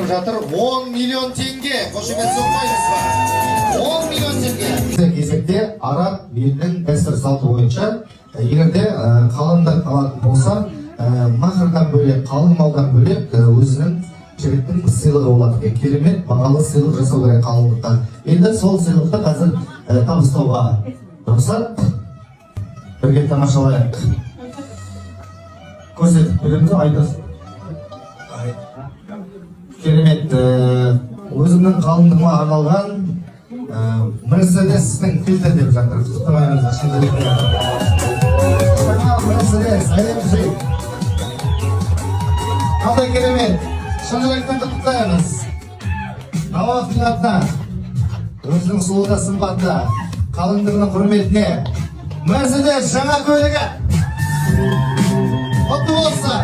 жатыр 10 миллион теңге. Қошемет соқпайсыздар. 10 миллион теңге. Кезекте Араб елінің дәстүр салты бойынша егерде қалыңдар қалатын болса, махрдан бөлек, қалың малдан бөлек өзінің жігіттің сыйлығы болады екен. Керемет бағалы сыйлық жасау керек қалыңдықтан. Енді сол сыйлықты қазір табыстауға рұқсат. Бірге тамашалайық. Көрсетіп береміз, айтасың. Керемет, өзімнің қалыңдығыма арналған Мерседестің фильтр деп жатыр. Құттықтаймыз, шындығында. Мерседес, АМЖ. Қалай керемет, шынжырақтан құттықтаймыз. Тауақтың атына, өзінің сұлуда сымбатта, қалыңдығының құрметіне Мерседес жаңа көлігі. Құтты болса.